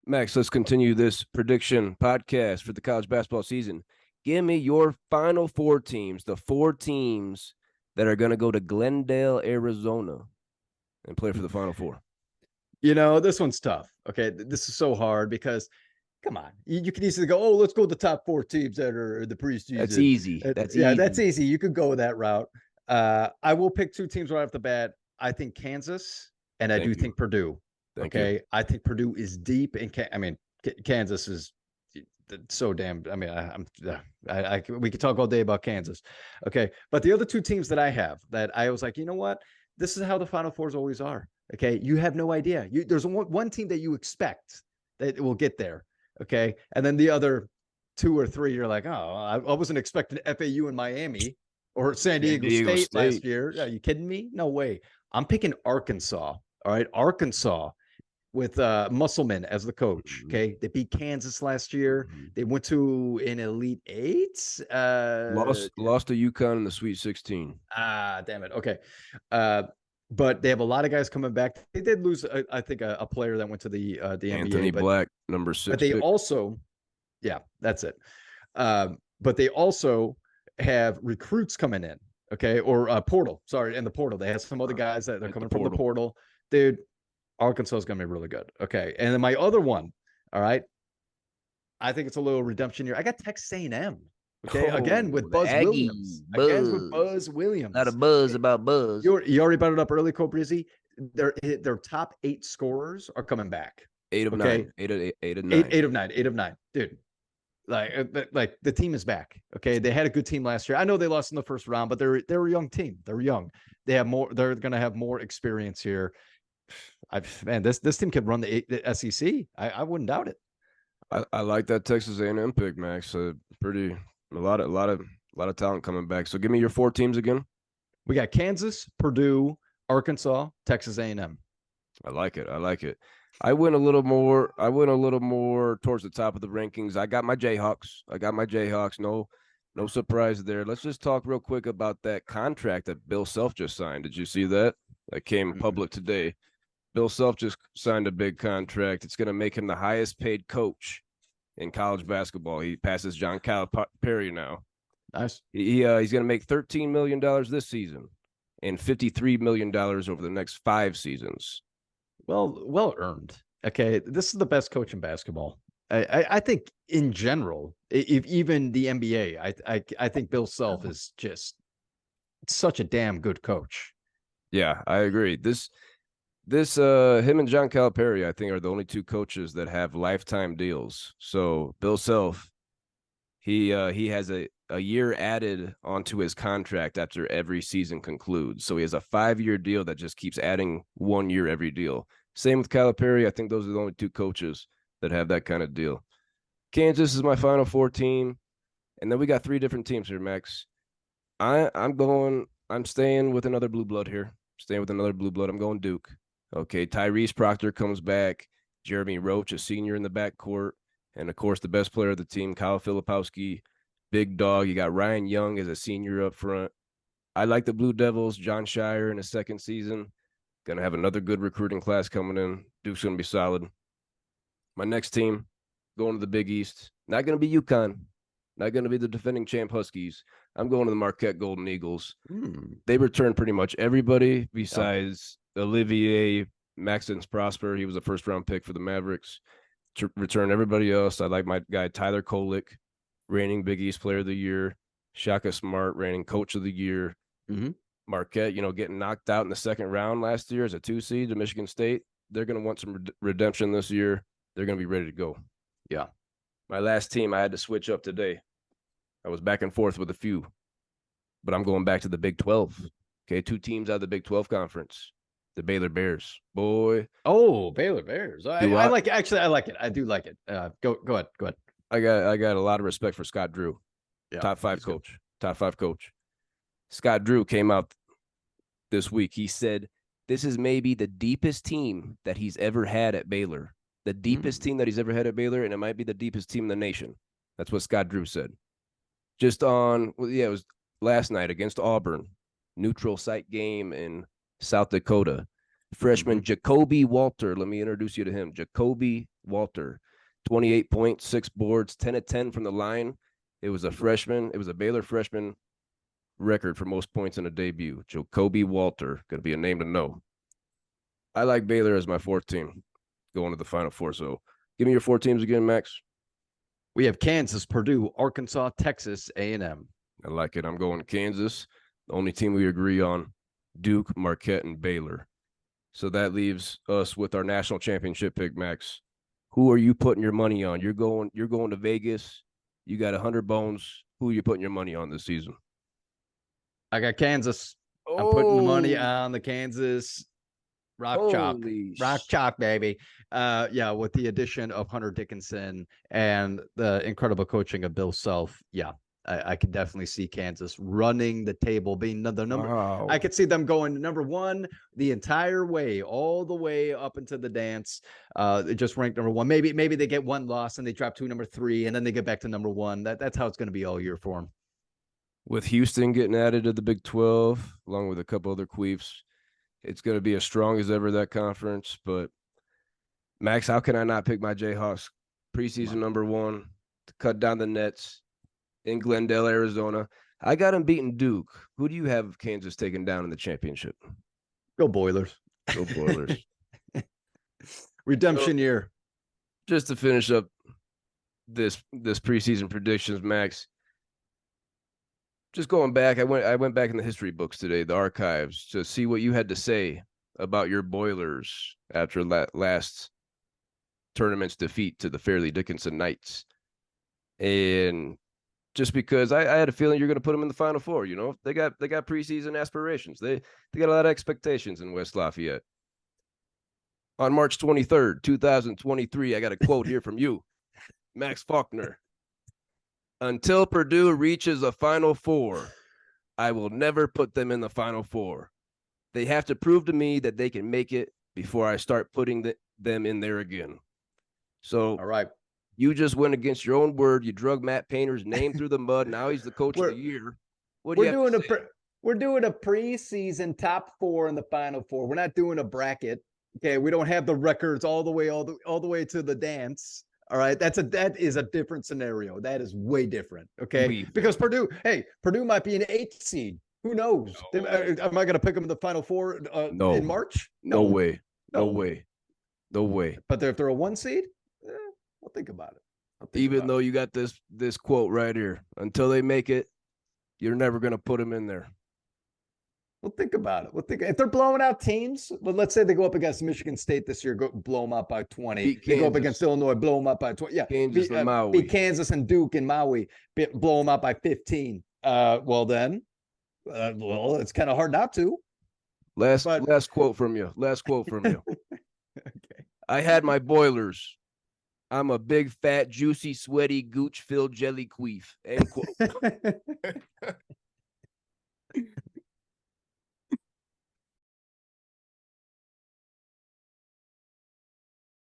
Max, let's continue this prediction podcast for the college basketball season. Give me your final four teams, the four teams that are going to go to Glendale, Arizona and play for the Final Four. This one's tough. Okay. This is so hard because, come on, you can easily go, oh, let's go with the top four teams that are the preseason. That's easy. That's easy. You could go that route. I will pick two teams right off the bat. I think Kansas, and I do think Purdue. Okay. I think Purdue is deep in, Kansas is so damn. I mean, we could talk all day about Kansas. Okay. But the other two teams that I have that I was like, you know what? This is how the Final Fours always are. Okay. You have no idea. There's one team that you expect that will get there. Okay. And then the other two or three, you're like, oh, I wasn't expecting FAU in Miami or San Diego State last year. Are you kidding me? No way. I'm picking Arkansas. All right. Arkansas with Musselman as the coach. Okay. They beat Kansas last year. They went to an Elite Eight. Lost to UConn in the Sweet 16. Damn it. Okay. But they have a lot of guys coming back. They did lose, I think, a player that went to the NBA. Anthony Black, number 6. But they also, yeah, that's it. But they also have recruits coming in. Okay. Or portal. Sorry. In the portal. They have some other guys that are coming from the portal. Dude, Arkansas is going to be really good. Okay. And then my other one, all right, I think it's a little redemption year. I got Texas A&M. Okay. Again, with Buzz Williams. Again, with Buzz Williams. Not a buzz about Buzz. You already brought it up early, Cobrizzi. Their top 8 scorers are coming back. 8 of 9. 8 of 9. 8 of 9. Dude. Like the team is back. Okay. They had a good team last year. I know they lost in the first round, but they're a young team. They're young. They're going to have more experience here. This team could run the SEC. I wouldn't doubt it. I like that Texas A&M pick, Max. A lot of talent coming back. So give me your 4 teams again. We got Kansas, Purdue, Arkansas, Texas A&M. I like it. I went a little more towards the top of the rankings. I got my Jayhawks. No surprise there. Let's just talk real quick about that contract that Bill Self just signed. Did you see that? That came public today. Bill Self just signed a big contract. It's going to make him the highest paid coach in college basketball. He passes John Calipari now. Nice. He's going to make $13 million this season and $53 million over the next 5 seasons. Well earned. Okay, this is the best coach in basketball. I think in general, if even the NBA, I think Bill Self is just such a damn good coach. Yeah, I agree. Him and John Calipari, I think, are the only 2 coaches that have lifetime deals. So Bill Self, he has a year added onto his contract after every season concludes. So he has a 5-year deal that just keeps adding 1 year every deal. Same with Calipari. I think those are the only 2 coaches that have that kind of deal. Kansas is my Final Four team. And then we got 3 different teams here, Max. I'm staying with another blue blood here. I'm going Duke. Okay, Tyrese Proctor comes back. Jeremy Roach, a senior in the backcourt. And, of course, the best player of the team, Kyle Filipowski, big dog. You got Ryan Young as a senior up front. I like the Blue Devils. John Shire in his second season. Going to have another good recruiting class coming in. Duke's going to be solid. My next team, going to the Big East. Not going to be UConn. Not going to be the defending champ Huskies. I'm going to the Marquette Golden Eagles. They returned pretty much everybody besides Olivier Maxence Prosper. He was a first-round pick for the Mavericks. To return everybody else, I like my guy Tyler Kolek, reigning Big East Player of the Year. Shaka Smart, reigning Coach of the Year. Marquette, getting knocked out in the second round last year as a 2 seed to Michigan State. They're going to want some redemption this year. They're going to be ready to go. Yeah. My last team, I had to switch up today. I was back and forth with a few, but I'm going back to the Big 12. Okay, 2 teams out of the Big 12 conference. The Baylor Bears. Boy. Oh, Baylor Bears. I like it. Actually, I like it. I do like it. Go ahead. I got a lot of respect for Scott Drew. Yeah, Top 5 coach. Scott Drew came out this week. He said, this is maybe the deepest team that he's ever had at Baylor. The deepest team that he's ever had at Baylor, and it might be the deepest team in the nation. That's what Scott Drew said. It was last night against Auburn. Neutral site game in South Dakota. Freshman Jacoby Walter. Let me introduce you to him. Jacoby Walter. 28 points, 6 boards, 10 of 10 from the line. It was a freshman. It was a Baylor freshman record for most points in a debut. Jacoby Walter, going to be a name to know. I like Baylor as my 4th team going to the Final Four. So give me your 4 teams again, Max. We have Kansas, Purdue, Arkansas, Texas, A&M. I like it. I'm going Kansas. The only team we agree on, Duke, Marquette, and Baylor. So that leaves us with our national championship pick, Max. Who are you putting your money on? You're going to Vegas. You got 100 bones. Who are you putting your money on this season? I got Kansas. I'm putting the money on the Kansas Rock chalk, baby. Yeah, with the addition of Hunter Dickinson and the incredible coaching of Bill Self. Yeah, I could definitely see Kansas running the table, being the number. Wow. I could see them going number 1 the entire way, all the way up into the dance. They just ranked number 1. Maybe they get 1 loss and they drop to number 3, and then they get back to number 1. That's how it's going to be all year for them. With Houston getting added to the Big 12, along with a couple other queefs, it's going to be as strong as ever, that conference. But Max, how can I not pick my Jayhawks preseason number 1 to cut down the nets in Glendale, Arizona? I got them beating Duke. Who do you have Kansas taking down in the championship? Go Boilers. Go Boilers. Redemption year. Just to finish up this preseason predictions, Max. Just going back, I went back in the history books today, the archives, to see what you had to say about your Boilers after last tournament's defeat to the Fairleigh Dickinson Knights. And just because I had a feeling you're going to put them in the Final Four, you know, they got preseason aspirations. They got a lot of expectations in West Lafayette. On March 23rd, 2023, I got a quote here from you, Max Faulkner. Until Purdue reaches a Final Four, I will never put them in the Final Four. They have to prove to me that they can make it before I start putting them in there again. So, all right, you just went against your own word. You drug Matt Painter's name through the mud. Now he's the coach of the year. We're doing a preseason top 4 in the Final Four. We're not doing a bracket. Okay, we don't have the records all the way to the dance. All right, that is a different scenario. That is way different. Okay, because Purdue might be an 8th seed. Who knows? No. Am I going to pick them in the Final Four in March? No way. No way. But if they're a 1 seed, I'll think about it. Even though you got this quote right here, until they make it, you're never going to put them in there. We'll think about it. If they're blowing out teams, well, let's say they go up against Michigan State this year, blow them up by 20. They go up against Illinois, blow them up by 20. Yeah, Kansas and Maui. Beat Kansas and Duke and Maui, blow them up by 15. Well, it's kind of hard not to. Last quote from you. Okay. I had my Boilers. I'm a big, fat, juicy, sweaty, gooch-filled jelly queef. End quote.